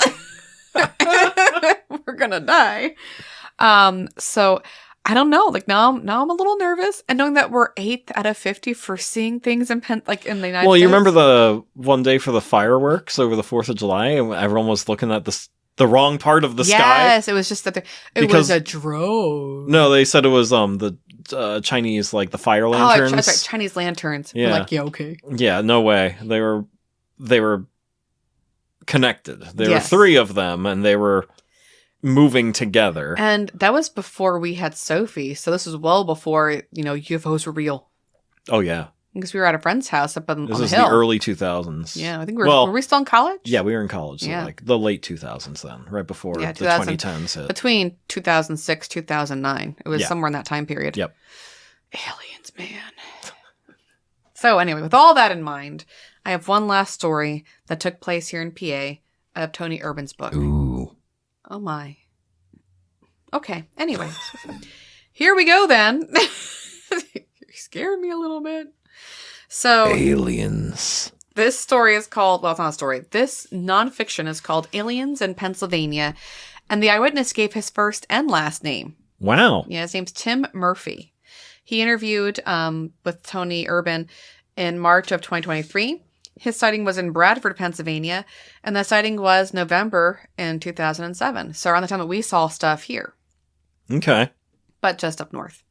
We're gonna die. So I don't know. Like now I'm a little nervous, and knowing that we're 8th out of 50 for seeing things in the United States. Well, you remember the one day for the fireworks over the 4th of July, and everyone was looking at the wrong part of the sky. Yes, it was just that it was a drone. No, they said it was the Chinese, like the fire lanterns. Oh, that's right, Chinese lanterns. Yeah. We're like, yeah, okay. Yeah, no way. They were connected. There were 3 of them, and they were moving together. And that was before we had Sophie, so this was well before, UFOs were real. Oh, yeah. Because we were at a friend's house up on the hill. This is the early 2000s. Yeah, I think were we still in college? Yeah, we were in college. So like the late 2000s then, right before the 2010s hit. Between 2006, 2009. It was somewhere in that time period. Yep. Aliens, man. So anyway, with all that in mind, I have one last story that took place here in PA of Tony Urban's book. Ooh. Oh my. Okay, anyway. Here we go then. You scared me a little bit. So aliens. This story is called, well, it's not a story. This nonfiction is called Aliens in Pennsylvania, and the eyewitness gave his first and last name. Wow. Yeah, his name's Tim Murphy. He interviewed with Tony Urban in March of 2023. His sighting was in Bradford, Pennsylvania, and the sighting was November in 2007. So around the time that we saw stuff here. Okay. But just up north.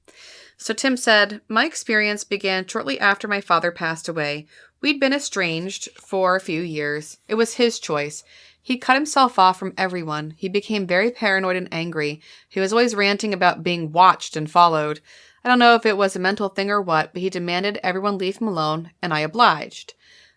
So Tim said, my experience began shortly after my father passed away. We'd been estranged for a few years. It was his choice. He cut himself off from everyone. He became very paranoid and angry. He was always ranting about being watched and followed. I don't know if it was a mental thing or what, but he demanded everyone leave him alone, and I obliged.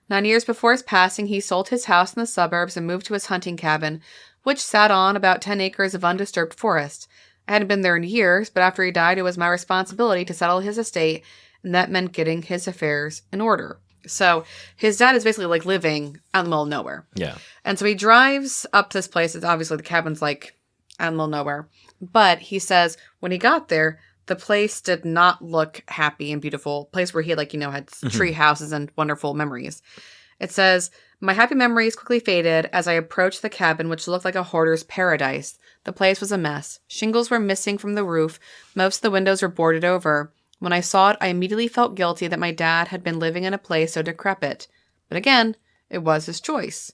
9 years before his passing, he sold his house in the suburbs and moved to his hunting cabin, which sat on about 10 acres of undisturbed forest. I hadn't been there in years, but after he died, it was my responsibility to settle his estate, and that meant getting his affairs in order. So his dad is basically like living out in the middle of nowhere. Yeah. And so he drives up to this place. It's obviously the cabin's like out in the middle of nowhere. But he says when he got there, the place did not look happy and beautiful. Place where he had had tree houses and wonderful memories. It says, my happy memories quickly faded as I approached the cabin, which looked like a hoarder's paradise. The place was a mess. Shingles were missing from the roof. Most of the windows were boarded over. When I saw it, I immediately felt guilty that my dad had been living in a place so decrepit. But again, it was his choice.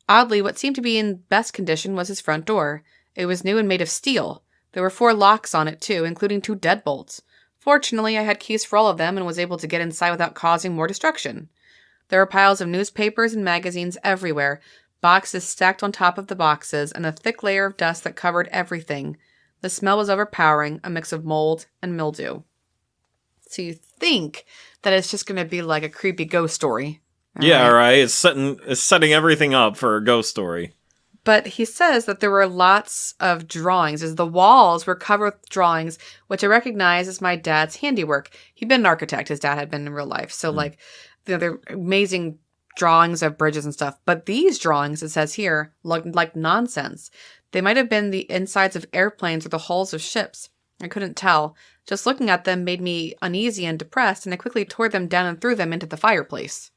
Oddly, what seemed to be in best condition was his front door. It was new and made of steel. There were 4 locks on it, too, including 2 deadbolts. Fortunately, I had keys for all of them and was able to get inside without causing more destruction. There were piles of newspapers and magazines everywhere, boxes stacked on top of the boxes, and a thick layer of dust that covered everything. The smell was overpowering, a mix of mold and mildew. So you think that it's just going to be like a creepy ghost story. Right. It's setting everything up for a ghost story. But he says that there were lots of drawings, as the walls were covered with drawings, which I recognize as my dad's handiwork. He'd been an architect, his dad had been in real life. So, they're amazing drawings of bridges and stuff. But these drawings, it says here, look like nonsense. They might have been the insides of airplanes or the hulls of ships. I couldn't tell. Just looking at them made me uneasy and depressed, and I quickly tore them down and threw them into the fireplace.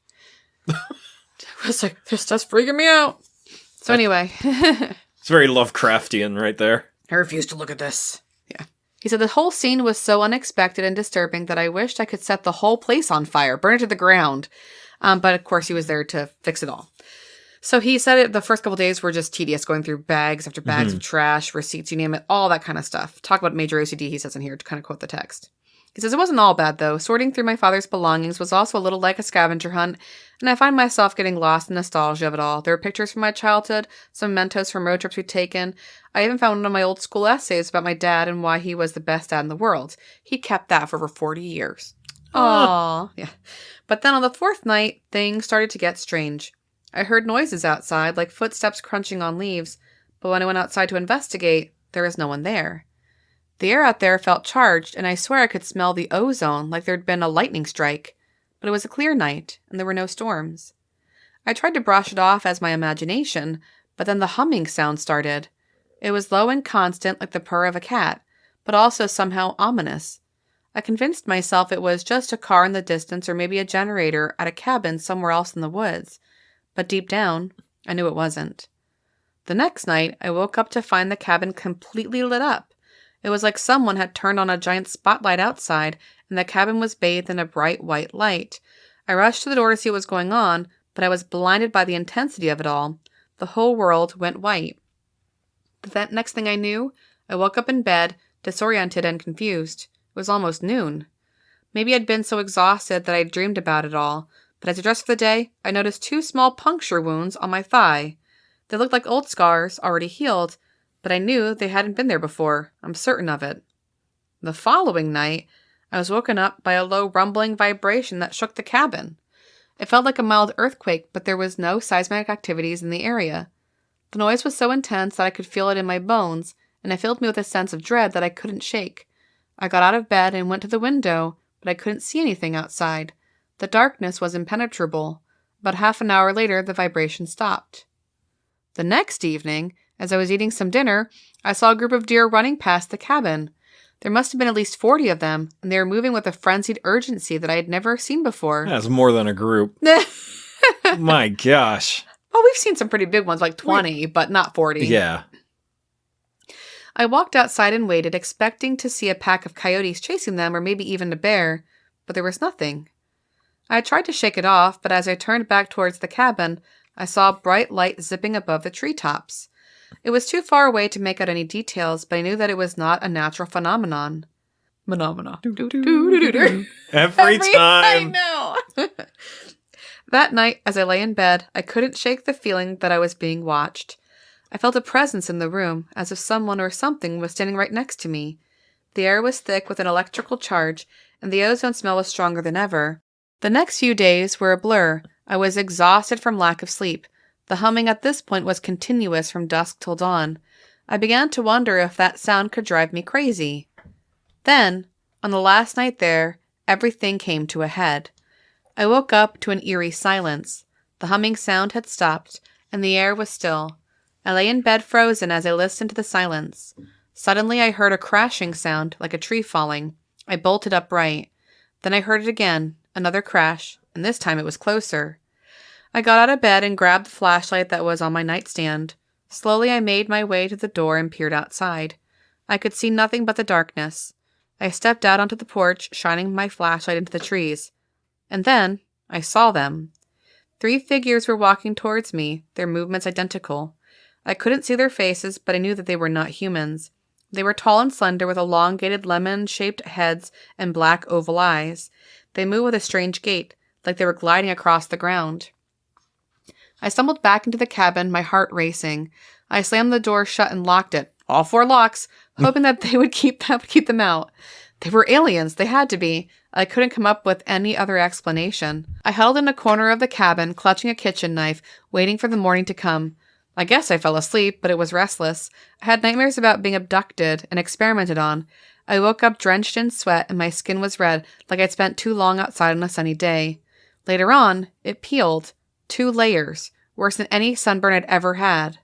I was like, this does freaking me out. So anyway. It's very Lovecraftian right there. I refuse to look at this. Yeah. He said the whole scene was so unexpected and disturbing that I wished I could set the whole place on fire, burn it to the ground. But of course he was there to fix it all. So he said the first couple days were just tedious, going through bags after bags of trash, receipts, you name it, all that kind of stuff. Talk about major OCD, he says in here, to kind of quote the text. He says, it wasn't all bad, though. Sorting through my father's belongings was also a little like a scavenger hunt, and I find myself getting lost in nostalgia of it all. There were pictures from my childhood, some mementos from road trips we'd taken. I even found one of my old school essays about my dad and why he was the best dad in the world. He kept that for over 40 years. Aww. Yeah. But then on the 4th night, things started to get strange. I heard noises outside, like footsteps crunching on leaves, but when I went outside to investigate, there was no one there. The air out there felt charged, and I swear I could smell the ozone like there'd been a lightning strike. But it was a clear night, and there were no storms. I tried to brush it off as my imagination, but then the humming sound started. It was low and constant like the purr of a cat, but also somehow ominous. I convinced myself it was just a car in the distance or maybe a generator at a cabin somewhere else in the woods. But deep down, I knew it wasn't. The next night, I woke up to find the cabin completely lit up. It was like someone had turned on a giant spotlight outside, and the cabin was bathed in a bright white light. I rushed to the door to see what was going on, but I was blinded by the intensity of it all. The whole world went white. But that next thing I knew, I woke up in bed, disoriented and confused. It was almost noon. Maybe I'd been so exhausted that I dreamed about it all, but as I dressed for the day, I noticed 2 small puncture wounds on my thigh. They looked like old scars, already healed, but I knew they hadn't been there before. I'm certain of it. The following night, I was woken up by a low rumbling vibration that shook the cabin. It felt like a mild earthquake, but there was no seismic activities in the area. The noise was so intense that I could feel it in my bones, and it filled me with a sense of dread that I couldn't shake. I got out of bed and went to the window, but I couldn't see anything outside. The darkness was impenetrable. About half an hour later, the vibration stopped. The next evening, as I was eating some dinner, I saw a group of deer running past the cabin. There must have been at least 40 of them, and they were moving with a frenzied urgency that I had never seen before. That's more than a group. My gosh. Well, we've seen some pretty big ones, like 20, but not 40. Yeah. I walked outside and waited, expecting to see a pack of coyotes chasing them, or maybe even a bear, but there was nothing. I tried to shake it off, but as I turned back towards the cabin, I saw a bright light zipping above the treetops. It was too far away to make out any details, but I knew that it was not a natural phenomenon. Every time. I know. That night, as I lay in bed, I couldn't shake the feeling that I was being watched. I felt a presence in the room, as if someone or something was standing right next to me. The air was thick with an electrical charge, and the ozone smell was stronger than ever. The next few days were a blur. I was exhausted from lack of sleep. The humming at this point was continuous from dusk till dawn. I began to wonder if that sound could drive me crazy. Then, on the last night there, everything came to a head. I woke up to an eerie silence. The humming sound had stopped, and the air was still. I lay in bed frozen as I listened to the silence. Suddenly I heard a crashing sound, like a tree falling. I bolted upright. Then I heard it again, another crash, and this time it was closer. I got out of bed and grabbed the flashlight that was on my nightstand. Slowly, I made my way to the door and peered outside. I could see nothing but the darkness. I stepped out onto the porch, shining my flashlight into the trees. And then, I saw them. 3 figures were walking towards me, their movements identical. I couldn't see their faces, but I knew that they were not humans. They were tall and slender with elongated lemon-shaped heads and black oval eyes. They moved with a strange gait, like they were gliding across the ground. I stumbled back into the cabin, my heart racing. I slammed the door shut and locked it, all 4 locks, hoping that they would keep them out. They were aliens. They had to be. I couldn't come up with any other explanation. I huddled in a corner of the cabin, clutching a kitchen knife, waiting for the morning to come. I guess I fell asleep, but it was restless. I had nightmares about being abducted and experimented on. I woke up drenched in sweat and my skin was red, like I'd spent too long outside on a sunny day. Later on, it peeled. 2 layers, worse than any sunburn I'd ever had.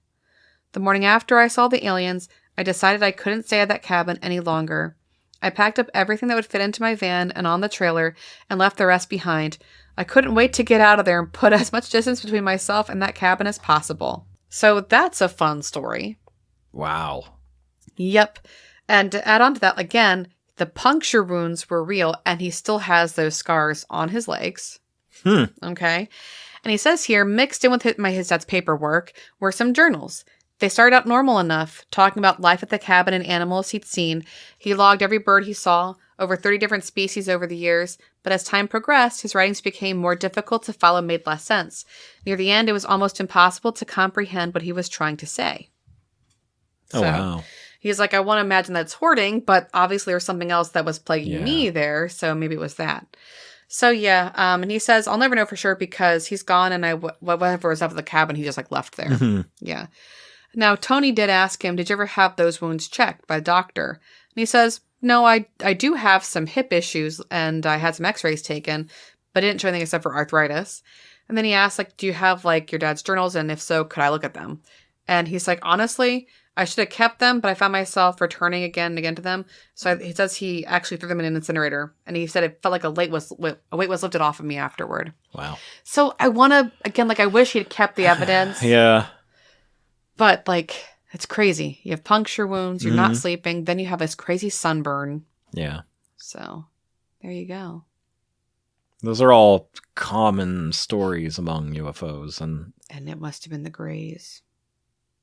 The morning after I saw the aliens, I decided I couldn't stay at that cabin any longer. I packed up everything that would fit into my van and on the trailer and left the rest behind. I couldn't wait to get out of there and put as much distance between myself and that cabin as possible. So that's a fun story. Wow. Yep. And to add on to that, again, the puncture wounds were real and he still has those scars on his legs. Okay. And he says here, mixed in with his dad's paperwork were some journals. They started out normal enough, talking about life at the cabin and animals he'd seen. He logged every bird he saw, over 30 different species over the years, but as time progressed, his writings became more difficult to follow, made less sense. Near the end, it was almost impossible to comprehend what he was trying to say. Oh, wow. He's like, I want to imagine that's hoarding, but obviously there's something else that was plaguing me there, so maybe it was that. So, yeah, and he says, I'll never know for sure because he's gone and whatever was up at the cabin, he just, left there. Mm-hmm. Yeah. Now, Tony did ask him, did you ever have those wounds checked by a doctor? And he says, no, I do have some hip issues and I had some x-rays taken, but it didn't show anything except for arthritis. And then he asked, do you have, your dad's journals? And if so, could I look at them? And he's like, honestly, I should have kept them, but I found myself returning again and again to them. So he says he actually threw them in an incinerator. And he said it felt like a weight was lifted off of me afterward. Wow. So I want to, again, I wish he'd kept the evidence. Yeah. But, it's crazy. You have puncture wounds, you're not sleeping, then you have this crazy sunburn. Yeah. So, there you go. Those are all common stories among UFOs. And it must have been the Greys.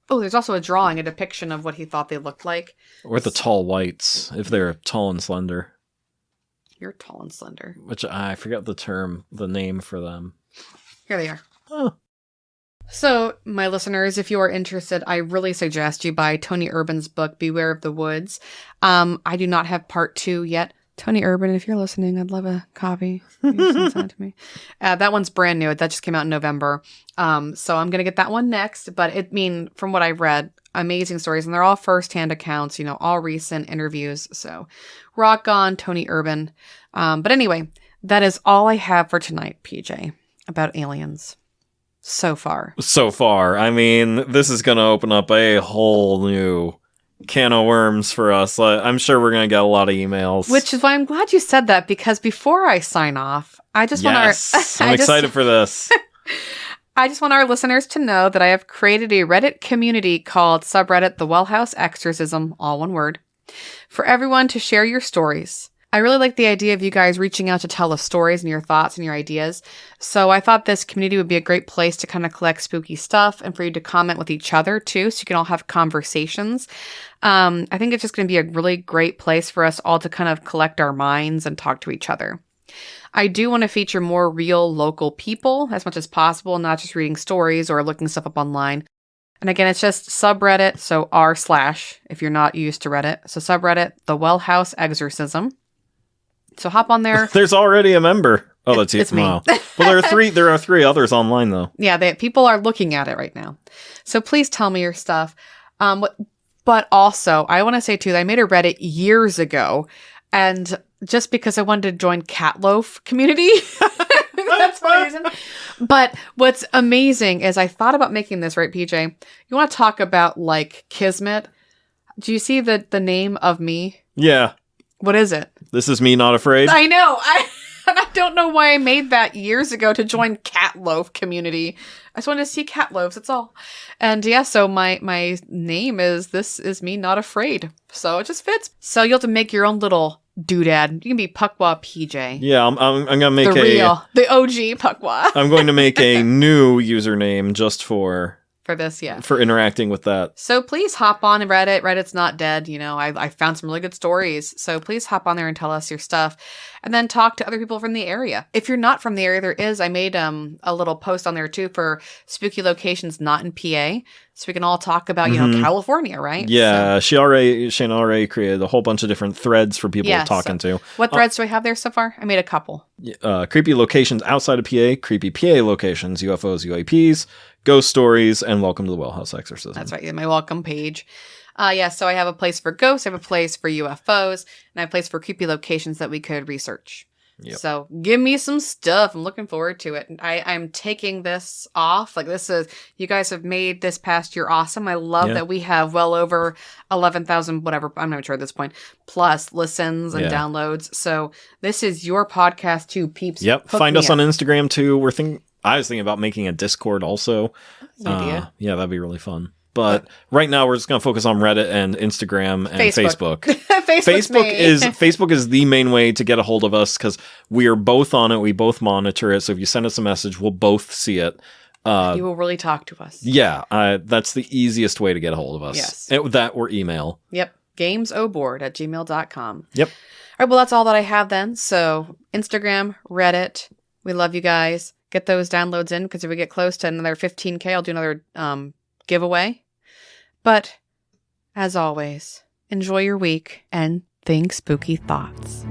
Oh, there's also a drawing, a depiction of what he thought they looked like. Or the tall whites, if they're tall and slender. You're tall and slender. Which, I forget the name for them. Here they are. Oh. So, my listeners, if you are interested, I really suggest you buy Tony Urban's book, Beware of the Woods. I do not have part 2 yet. Tony Urban, if you're listening, I'd love a copy. You send that to me. That one's brand new. That just came out in November. So I'm going to get that one next. But from what I read, amazing stories. And they're all first-hand accounts, all recent interviews. So rock on, Tony Urban. But anyway, that is all I have for tonight, PJ, about aliens. So far. I mean, this is going to open up a whole new can of worms for us. I'm sure we're going to get a lot of emails. Which is why I'm glad you said that, because before I sign off, I just want I'm excited for this. I just want our listeners to know that I have created a Reddit community called subreddit The Wellhouse Exorcism, all one word, for everyone to share your stories. I really like the idea of you guys reaching out to tell us stories and your thoughts and your ideas. So I thought this community would be a great place to kind of collect spooky stuff and for you to comment with each other too, so you can all have conversations. I think it's just going to be a really great place for us all to kind of collect our minds and talk to each other. I do want to feature more real local people as much as possible, not just reading stories or looking stuff up online. And again, it's just subreddit, so r/ if you're not used to Reddit. So subreddit, The Wellhouse Exorcism. So hop on there. There's already a member. Oh, that's it's me. Wow. Well, there are 3 others online though. Yeah, people are looking at it right now. So please tell me your stuff. But also, I want to say too that I made a Reddit years ago, and just because I wanted to join Catloaf community. That's one reason. But what's amazing is I thought about making this, right, PJ? You want to talk about Kismet? Do you see the name of me? Yeah. What is it? This is me not afraid. I know. And I don't know why I made that years ago to join cat loaf community. I just wanted to see cat loaves, that's all. And yeah, so my name is This Is Me Not Afraid. So it just fits. So you'll have to make your own little doodad. You can be PukwaPJ. Yeah, I'm gonna make the OG Pukwa. I'm going to make a new username just for this, yeah. For interacting with that. So please hop on Reddit. Reddit's not dead. You know, I found some really good stories. So please hop on there and tell us your stuff. And then talk to other people from the area. If you're not from the area, I made a little post on there too for spooky locations not in PA. So we can all talk about, you know, California, right? Yeah, so. Shanna already created a whole bunch of different threads for people talking to. What threads do I have there so far? I made a couple. Creepy locations outside of PA, creepy PA locations, UFOs, UAPs, ghost stories, and welcome to the Well House Exorcism. That's right, my welcome page. So I have a place for ghosts, I have a place for UFOs, and I have a place for creepy locations that we could research. Yep. So give me some stuff. I'm looking forward to it. I'm taking this off. Like you guys have made this past year awesome. I love that we have well over 11,000, whatever, I'm not sure at this point, plus listens and downloads. So this is your podcast too, peeps. Yep. Find us on Instagram too. I was thinking about making a Discord also. That's an idea. Yeah, that'd be really fun. But right now we're just going to focus on Reddit and Instagram and Facebook. Facebook is the main way to get a hold of us because we are both on it. We both monitor it. So if you send us a message, we'll both see it. You will really talk to us. Yeah, that's the easiest way to get a hold of us. Yes. That or email. Yep. gamesoboard@gmail.com. Yep. All right, well, that's all that I have then. So Instagram, Reddit, we love you guys. Get those downloads in because if we get close to another 15K, I'll do another giveaway. But, as always, enjoy your week and think spooky thoughts.